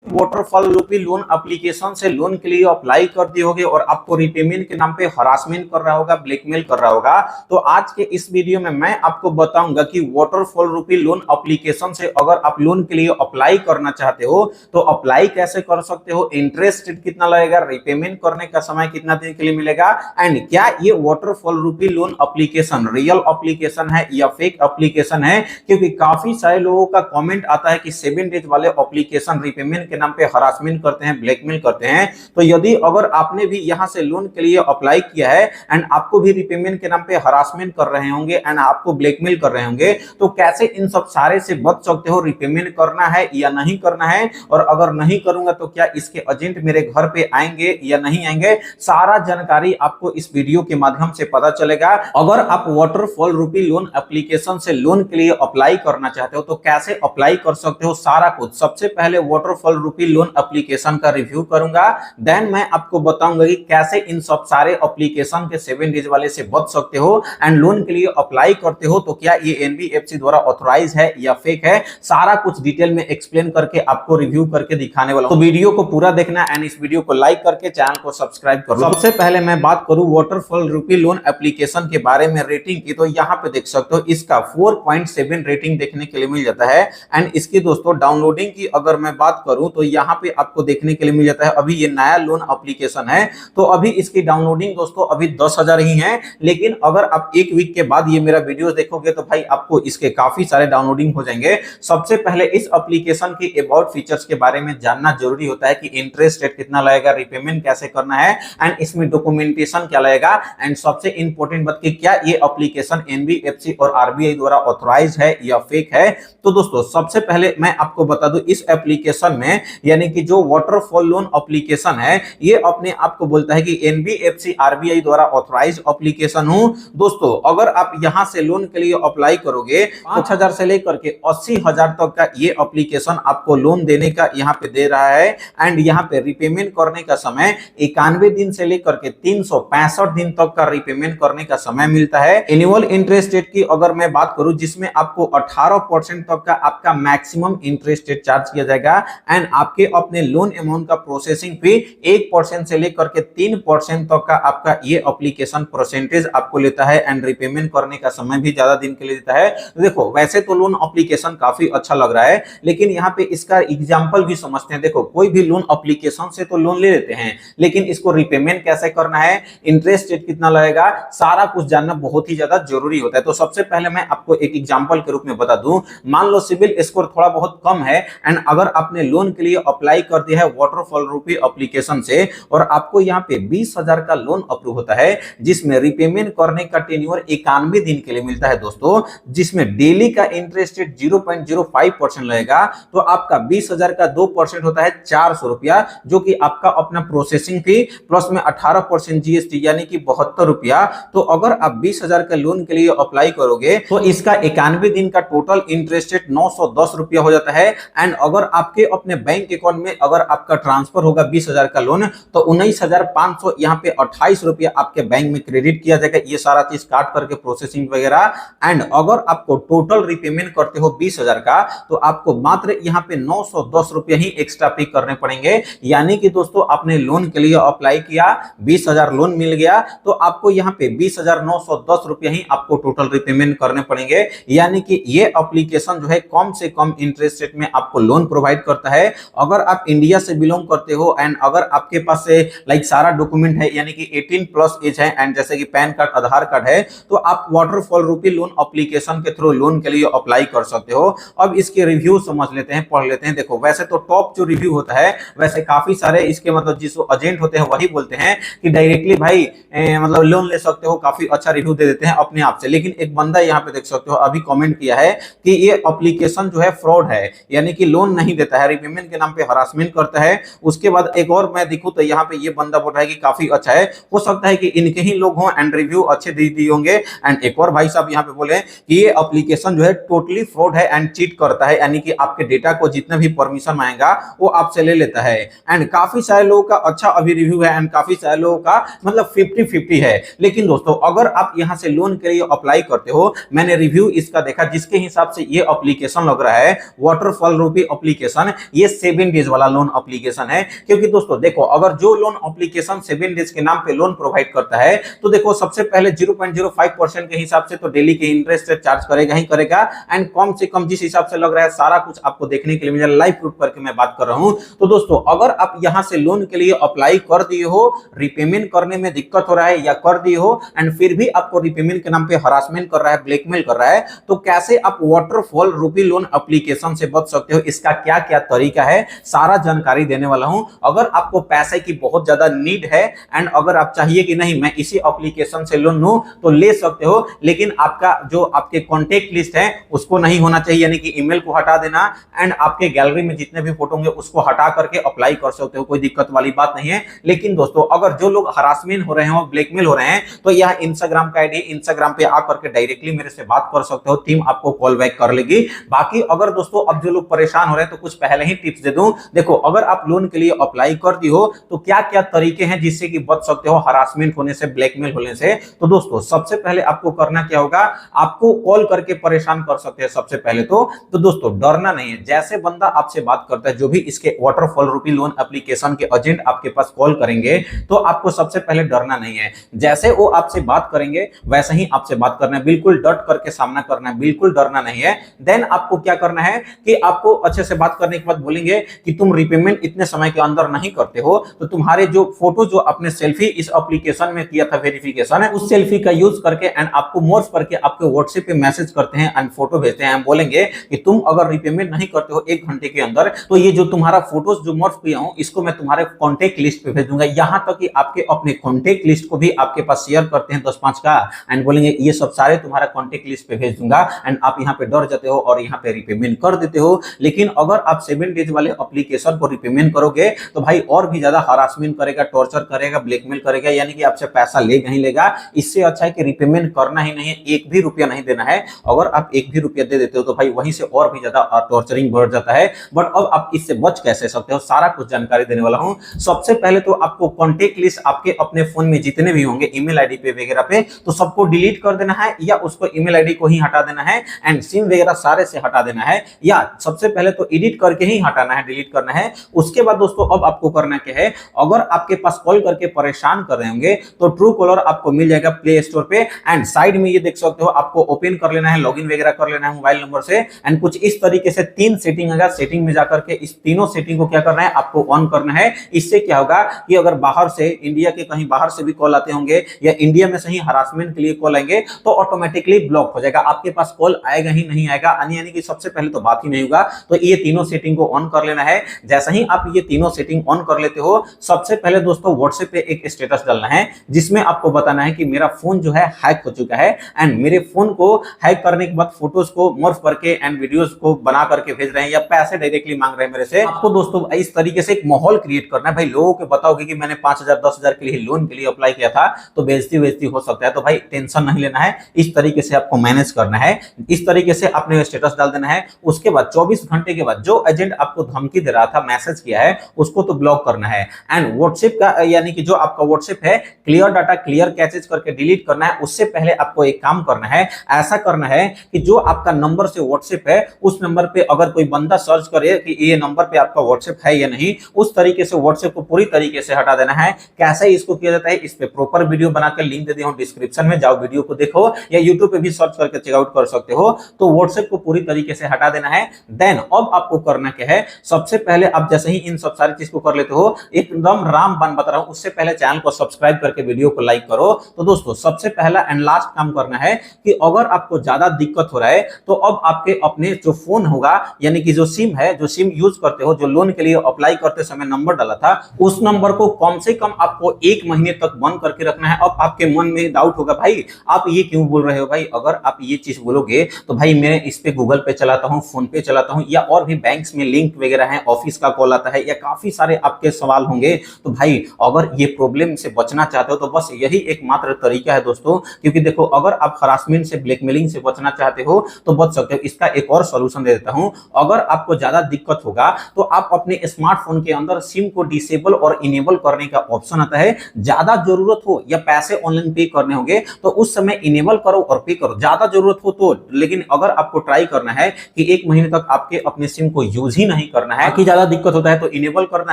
Waterfall रूपी loan application से loan के लिए अप्लाई कर दिए होगे और आपको रिपेमेंट के नाम पे हरासमेंट कर रहा होगा, ब्लैकमेल कर रहा होगा। तो आज के इस वीडियो में मैं आपको बताऊंगा कि वाटरफॉल रूपी लोन एप्लीकेशन से अगर आप लोन के लिए अप्लाई करना चाहते हो तो अप्लाई कैसे कर सकते हो, इंटरेस्ट रेट कितना लगेगा, रिपेमेंट करने का समय कितना दिन के लिए मिलेगा, एंड क्या ये वाटरफॉल रूपी लोन एप्लीकेशन रियल एप्लीकेशन है या फेक एप्लीकेशन है। क्योंकि काफी सारे लोगों का कमेंट आता है कि 7 डेज वाले एप्लीकेशन रिपेमेंट के नाम पे हरासमेंट करते हैं, ब्लैकमेल करते हैं। तो यदि अगर आपने भी यहां से लोन के लिए अप्लाई किया है एंड आपको भी रिपेमेंट के नाम पे हरासमेंट कर रहे होंगे एंड आपको ब्लैकमेल कर रहे होंगे, तो कैसे इन सब सारे से बच सकते हो, रिपेमेंट करना है या नहीं करना है, और अगर नहीं करूंगा तो क्या इसके एजेंट मेरे घर पे आएंगे या नहीं आएंगे, सारा जानकारी आपको इस वीडियो के माध्यम से पता चलेगा। अगर आप वाटरफॉल रूपी लोन एप्लीकेशन से लोन के लिए अप्लाई करना चाहते हो तो कैसे अप्लाई कर सकते हो, सारा कुछ सबसे पहले वाटरफॉल रूपी लोन एप्लीकेशन का रिव्यू करूंगा। देन मैं आपको बताऊंगा कि कैसे इन सब सारे एप्लीकेशन के 7 डेज वाले से बच सकते हो एंड लोन के लिए अप्लाई करते हो तो क्या ये एनबीएफसी द्वारा ऑथराइज है या फेक है, सारा कुछ डिटेल में एक्सप्लेन करके आपको रिव्यू करके दिखाने वाला हूं। तो वीडियो को पूरा देखना एंड इस वीडियो को लाइक करके चैनल को सब्सक्राइब करो। सबसे पहले मैं बात करूं वाटरफॉल रूपी लोन एप्लीकेशन के बारे में रेटिंग की, तो यहां पे देख सकते हो इसका 4.7 रेटिंग देखने के लिए मिल जाता है। एंड इसकी दोस्तों डाउनलोडिंग की अगर मैं बात करूं तो यहां पे आपको देखने के लिए मिल जाता है, अभी ये नया लोन एप्लीकेशन है तो अभी इसकी डाउनलोडिंग दोस्तों अभी 10,000 ही है। लेकिन अगर आप एक वीक के बाद ये मेरा वीडियो देखोगे तो भाई आपको इसके काफी सारे डाउनलोडिंग हो जाएंगे। सबसे पहले इस एप्लीकेशन की अबाउट फीचर्स के बारे में जानना जरूरी होता है कि इंटरेस्ट रेट कितना लगेगा, रिपेमेंट कैसे करना है एंड इसमें डॉक्यूमेंटेशन क्या लगेगा, एंड सबसे इंपॉर्टेंट बात कि क्या ये एप्लीकेशन एनबीएफसी और आरबीआई द्वारा ऑथराइज है या फेक है। तो दोस्तों सबसे पहले मैं आपको बता दूं इस एप्लीकेशन में यानी कि जो वाटरफॉल लोन एप्लीकेशन है ये अपने आप को बोलता है कि एनबीएफसी आरबीआई द्वारा ऑथराइज एप्लीकेशन हूं। दोस्तों अगर आप यहां से लोन के लिए अप्लाई करोगे 5,000 से लेकर के 80,000 तक का ये एप्लीकेशन आपको लोन देने का यहां पे दे रहा है। एंड यहां पे रिपेमेंट करने का समय 91 दिन से लेकर के 365 दिन तक का रिपेमेंट करने का समय मिलता है। एनुअल इंटरेस्ट रेट की अगर मैं बात करूं जिसमें आपको 18% तक का आपका मैक्सिमम इंटरेस्ट रेट चार्ज किया जाएगा एंड आपके अपने लोन अमाउंट का प्रोसेसिंग फी 1% से लेकर के 3% तक का आपका ये एप्लीकेशन परसेंटेज आपको लेता है एंड रिपेमेंट करने का समय भी ज्यादा दिन के लिए देता है। देखो वैसे तो लोन एप्लीकेशन काफी अच्छा लग रहा है लेकिन यहाँ पे इसका एग्जांपल भी समझते हैं। देखो कोई भी लोन एप्लीकेशन से तो लोन ले लेते हैं लेकिन इसको रिपेमेंट कैसे करना है, इंटरेस्ट रेट कितना लगेगा, सारा कुछ जानना बहुत ही ज्यादा जरूरी होता है। तो सबसे पहले मैं आपको एक एग्जांपल के रूप में बता दूं, मान लो सिविल स्कोर थोड़ा बहुत कम है एंड अगर आपने लोन के लिए अप्लाई कर दिया है वाटरफॉल रूपी एप्लीकेशन से और आपको यहाँ पे 20,000 का लोन अप्रूव होता है जिसमें रिपेमेंट करने का टेन्योर 91 दिन के लिए मिलता है दोस्तों, जिसमें डेली का इंटरेस्ट रेट 0.05% लगेगा। तो आपका 20,000 का 2% होता है 400 रुपया, जो कि आपका अपना प्रोसेसिंग फी प्लस में 18% जीएसटी यानी कि 72 रुपया। तो अगर आप 20,000 का लोन के लिए अप्लाई करोगे तो इसका 91 दिन का टोटल इंटरेस्ट रेट 910 रुपया हो जाता है। एंड अगर आपके अपने बैंक अकाउंट में अगर आपका ट्रांसफर होगा 20,000 का लोन तो 19,500 यहाँ पे 28 रुपया आपके बैंक में क्रेडिट किया जाएगा, ये सारा चीज काट करके प्रोसेसिंग वगैरह। एंड अगर आपको टोटल रिपेमेंट करते हो 20,000 का तो आपको मात्र यहाँ पे 910 रुपया ही एक्स्ट्रा पे करने पड़ेंगे। यानी कि दोस्तों आपने लोन के लिए अप्लाई किया, 20,000 लोन मिल गया तो आपको यहाँ पे 20,910 रुपया ही आपको टोटल रिपेमेंट करने पड़ेंगे। यानी कि ये एप्लीकेशन जो है कम से कम इंटरेस्ट रेट में आपको लोन प्रोवाइड करता है। अगर आप इंडिया से बिलोंग करते हो एंड अगर आपके पास से लाइक सारा डॉक्यूमेंट है यानी कि 18 प्लस एज है एंड जैसे कि पैन कार्ड, आधार कार्ड है, तो आप वाटरफॉल रूपी लोन एप्लीकेशन के थ्रू लोन के लिए अप्लाई कर सकते हो। अब इसके रिव्यू समझ लेते हैं, पढ़ लेते हैं। देखो वैसे तो टॉप जो रिव्यू होता है वैसे काफी सारे इसके मतलब जिस एजेंट होते हैं वही बोलते हैं कि डायरेक्टली भाई मतलब लोन ले सकते हो, काफी अच्छा रिव्यू दे देते हैं अपने आप से। लेकिन एक बंदा यहाँ पे देख सकते हो अभी कमेंट किया है कि ये एप्लीकेशन जो है फ्रॉड है, यानी कि लोन नहीं देता है, रिपेमेंट के नाम पे हरासमेंट करता है। उसके बाद एक और मैं दिखूं तो यहाँ पे ये बंदा बोल रहा है कि काफी अच्छा है, हो सकता है कि इनके ही लोग हों एंड रिव्यू अच्छे दे दिए होंगे। एंड एक और भाई साहब यहाँ पे बोले कि ये एप्लीकेशन जो है टोटली फ्रॉड है एंड चीट करता है, यानी कि आपके डेटा को जितना भी परमिशन मांगेगा वो आपसे ले लेता है। एंड काफी सारे लोगों का अच्छा अभी रिव्यू है एंड काफी सारे लोगों का मतलब 50-50 है। लेकिन दोस्तों अगर आप यहाँ से लोन के लिए अप्लाई करते हो, मैंने रिव्यू इसका देखा जिसके हिसाब से ये एप्लीकेशन लग रहा है वाटरफॉल रूपी एप्लीकेशन, ये ये 7 डेज वाला लोन एप्लीकेशन है। क्योंकि दोस्तों देखो, अगर जो लोन एप्लीकेशन 7 डेज के नाम पे लोन प्रोवाइड करता है तो देखो सबसे पहले 0.05% के हिसाब से तो डेली के इंटरेस्ट रेट चार्ज करेगा ही करेगा। एंड कम से कम जिस हिसाब से लग रहा है सारा कुछ आपको देखने के लिए मुझे लाइव प्रूफ करके मैं बात कर रहा हूं। तो दोस्तों अगर आप यहां से लोन के लिए अप्लाई कर दिए हो, रिपेमेंट करने में दिक्कत हो रहा है या कर दिए हो एंड फिर भी आपको रिपेमेंट के नाम पे हरासमेंट कर रहा है, ब्लैकमेल कर रहा है, तो कैसे आप वाटरफॉल रुपी लोन एप्लीकेशन से बच सकते हो, इसका क्या क्या तरीका है, सारा जानकारी देने वाला हूं। अगर आपको पैसे की बहुत ज्यादा नीड है एंड अगर आप चाहिए कि नहीं मैं इसी एप्लीकेशन से लोन लूं तो ले सकते हो, लेकिन आपका जो आपके कॉन्टेक्ट लिस्ट है उसको नहीं होना चाहिए, यानी कि ईमेल को हटा देना एंड आपके गैलरी में जितने भी फोटो होंगे उसको हटा करके अप्लाई कर सकते हो, कोई दिक्कत वाली बात नहीं है। लेकिन दोस्तों अगर जो लोग हरासमेंट हो रहे हैं और ब्लैकमेल हो रहे हैं तो यह इंस्टाग्राम का आईडी, इंस्टाग्राम पे आकर के डायरेक्टली मेरे से बात कर सकते हो, टीम आपको कॉल बैक कर लेगी। बाकी अगर दोस्तों अब जो लोग परेशान हो रहे हैं तो कुछ पहले ही टिप्स दे दूं। देखो अगर आप लोन के लिए अप्लाई कर दी हो तो क्या क्या तरीके हैं जिससे कि बच सकते हो हरासमेंट होने से, ब्लैकमेल होने से। तो दोस्तों सबसे पहले आपको करना क्या होगा, आपको कॉल करके परेशान कर सकते हैं सबसे पहले तो दोस्तों डरना नहीं है। जैसे बंदा आपसे बात करता है, जो भी इसके वाटरफॉल रुपी लोन एप्लीकेशन के एजेंट आपके पास कॉल करेंगे तो आपको सबसे पहले डरना नहीं है। जैसे वो आपसे बात करेंगे वैसे ही आपसे बात करना है, बिल्कुल डट करके सामना करना है, बिल्कुल डरना नहीं है। देन आपको क्या करना है कि आपको अच्छे से बात करने के बाद बोलेंगे कि तुम रिपेमेंट इतने समय के अंदर नहीं करते हो तो तुम्हारे जो फोटो जो आपने सेल्फी इस एप्लीकेशन में किया था वेरिफिकेशन है, उस सेल्फी का यूज करके एंड आपको मोर्फ करके आपके व्हाट्सएप पे मैसेज करते हैं एंड फोटो भेजते हैं। बोलेंगे कि तुम अगर रिपेमेंट नहीं करते हो 1 घंटे के अंदर तो ये जो तुम्हारा फोटोज जो मोर्फ किया हूं इसको मैं तुम्हारे कॉन्टेक्ट लिस्ट पे भेज दूंगा। यहां तक कि आपके अपने कॉन्टेक्ट लिस्ट को भी आपके पास शेयर करते हैं 10-5 का एंड बोलेंगे ये सब सारे तुम्हारा कॉन्टेक्ट लिस्ट पे भेज दूंगा एंड आप यहाँ पे डर जाते हो और यहाँ पे रिपेमेंट कर देते हो। लेकिन अगर आप 7 डेज वाले एप्लीकेशन को रिपेमेंट करोगे तो भाई और भी ज्यादा हरासमेंट करेगा, टॉर्चर करेगा, ब्लैकमेल करेगा, यानी कि आपसे पैसा लेगा ही लेगा। इससे अच्छा है कि रिपेमेंट करना ही नहीं है, 1 भी रुपया नहीं देना है। अगर आप 1 भी रुपया दे देते हो तो भाई वहीं से और भी ज्यादा टॉर्चरिंग बढ़ जाता है। बट अब आप इससे बच कैसे सकते हो, सारा कुछ जानकारी देने वाला हूं। सबसे पहले तो आपको कॉन्टेक्ट लिस्ट आपके अपने फोन में जितने भी होंगे ईमेल आईडी पे वगैरह पे तो सबको डिलीट कर देना है या उसको ईमेल आईडी को ही हटा देना है एंड सिम वगैरह सारे से हटा देना है, या सबसे पहले तो एडिट करके ही हटाना है, डिलीट करना है। उसके बाद दोस्तों अब आपको करना क्या है, अगर आपके पास कॉल करके परेशान कर रहे होंगे तो ट्रू कॉलर आपको मिल जाएगा प्ले स्टोर पे एंड साइड में ये देख सकते हो आपको ओपन कर लेना है, लॉगिन वगैरह कर लेना है मोबाइल नंबर से एंड कुछ इस तरीके से 3 सेटिंग आएगा। सेटिंग में जाकर के इस तीनों सेटिंग को क्या करना है, आपको ऑन करना है। इससे क्या होगा कि अगर बाहर से, इंडिया के कहीं बाहर से भी कॉल आते होंगे या इंडिया में से ही हरासमेंट के लिए कॉल आएंगे तो ऑटोमेटिकली ब्लॉक हो जाएगा, आपके पास कॉल आएगा ही नहीं आएगा, यानी कि सबसे पहले तो बात ही नहीं होगा। तो ये तीनों सेटिंग को ऑन कर लेना है। जैसे ही आप ये तीनों सेटिंग ऑन कर लेते हो, सबसे पहले दोस्तों व्हाट्सएप पे एक स्टेटस डालना है जिसमें आपको बताना है कि मेरा फोन जो है हैक हो चुका है एंड मेरे फोन को हैक करने के बाद फोटोज को मॉर्फ करके एंड वीडियोस को बना करके भेज रहे हैं या पैसे डायरेक्टली मांग रहे हैं मेरे से। आपको दोस्तों इस तरीके से एक माहौल क्रिएट करना है। भाई लोगों को बताओगे कि मैंने 5,000 10,000 के लिए लोन के लिए अप्लाई किया था तो बेइज्जती हो सकता है, तो भाई टेंशन नहीं लेना है, इस तरीके से आपको मैनेज करना है। इस तरीके से आपने स्टेटस डाल देना है। उसके बाद 24 घंटे के बाद जो एजेंट आपको धमकी दे रहा था, मैसेज किया है, उसको तो ब्लॉक करना है एंड व्हाट्सएप का यानी कि जो आपका व्हाट्सएप है क्लियर डाटा क्लियर कैचेज करके डिलीट करना है। उससे पहले आपको एक काम करना है, ऐसा करना है कि जो आपका नंबर से व्हाट्सएप है उस नंबर पे अगर कोई बंदा सर्च करे कि ये नंबर पे आपका व्हाट्सएप है या नहीं, उस तरीके से व्हाट्सएप को पूरी तरीके से हटा देना है। कैसे इसको किया जाता है, इस पे प्रॉपर वीडियो बनाकर लिंक दे दिया हूं डिस्क्रिप्शन में, जाओ वीडियो को देखो या यूट्यूब पे भी सर्च करके चेकआउट कर सकते हो। तो व्हाट्सएप को पूरी तरीके से हटा देना है। देन अब आपको करना क्या है, सबसे पहले आप जैसे ही इन सब सारी चीज को कर लेते हो, एकदम रामबाण बता रहा हूं, उससे पहले चैनल को सब्सक्राइब करके वीडियो को लाइक करो। तो दोस्तों सबसे पहला एंड लास्ट काम करना है कि अगर आपको ज्यादा दिक्कत हो रहा है तो अब आपके अपने जो फोन होगा यानी कि जो सिम है, जो सिम यूज करते हो, जो लोन के लिए अप्लाई करते समय नंबर डाला था, उस नंबर को कम से कम आपको 1 महीने तक बंद करके रखना है। अब आपके मन में डाउट होगा भाई आप ये क्यों बोल रहे हो, भाई अगर आप ये चीज बोलोगे तो भाई मैं इस पे गूगल पे चलाता हूं, फोन पे चलाता हूं या और भी बैंक्स में लिंक वगैरह है, ऑफिस का कॉल आता है या काफी सारे आपके सवाल होंगे। तो भाई अगर ये प्रॉब्लम से बचना चाहते हो तो बस यही एकमात्र तरीका है दोस्तों। क्योंकि देखो अगर आप हरासमेंट से, ब्लैकमेलिंग से बचना चाहते हो तो बच सकते हो। इसका एक और सॉल्यूशन दे देता हूं। अगर आपको ज्यादा दिक्कत होगा तो आप अपने स्मार्टफोन के अंदर सिम को डिसेबल और इनेबल करने का ऑप्शन आता है। ज्यादा जरूरत हो या पैसे ऑनलाइन पे करने होंगे तो उस समय इनेबल करो और पे करो, ज्यादा जरूरत हो तो। लेकिन अगर आपको ट्राई करना है कि 1 महीने तक आपके अपने सिम को यूज ही नहीं नहीं करना है, बाकी ज्यादा दिक्कत होता है तो इनेबल करना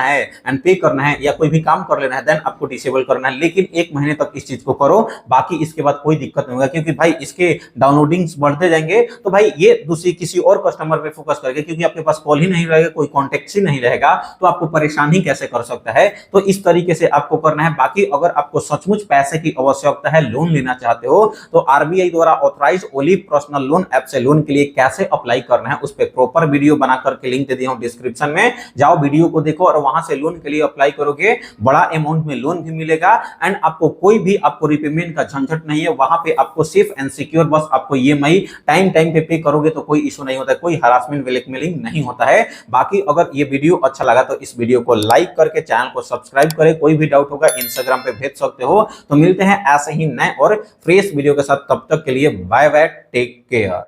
है एंड पे करना है या कोई भी काम कर लेना है, देन आपको डिसेबल करना है। लेकिन 1 महीने तक इस चीज को करो, बाकी इसके बाद कोई दिक्कत नहीं होगा, क्योंकि भाई इसके डाउनलोडिंग्स बढ़ते जाएंगे तो भाई ये दूसरी किसी और कस्टमर पे फोकस करेंगे, क्योंकि आपके पास कॉल ही नहीं रहेगा, कोई कॉन्टेक्ट ही नहीं रहेगा, तो आपको परेशान ही कैसे कर सकता है। तो इस तरीके से आपको करना है। बाकी अगर आपको सचमुच पैसे की आवश्यकता है, लोन लेना चाहते हो, तो आरबीआई द्वारा authorised olive personal loan app से लोन के लिए कैसे अप्लाई करना है, उस पर प्रॉपर वीडियो बना करके लिंक दे दिया हूं डिस्क्रिप्शन में, जाओ वीडियो को देखो और वहां से लोन के लिए अप्लाई करोगे, बड़ा अमाउंट में लोन भी मिलेगा एंड आपको कोई भी आपको रिपेमेंट का झंझट नहीं है। वहां पे आपको सेफ एंड सिक्योर, बस आपको ईएमआई टाइम टाइम पे करोगे तो कोई इशू नहीं होता है, कोई हरासमेंट ब्लैकमेलिंग नहीं होता है। बाकी अगर ये वीडियो अच्छा लगा तो इस वीडियो को लाइक करके चैनल को सब्सक्राइब करें। कोई भी डाउट होगा इंस्टाग्राम पे भेज सकते हो। तो मिलते हैं ऐसे ही नए और फ्रेश वीडियो के साथ, तब तक के लिए बाय बाय, टेक केयर।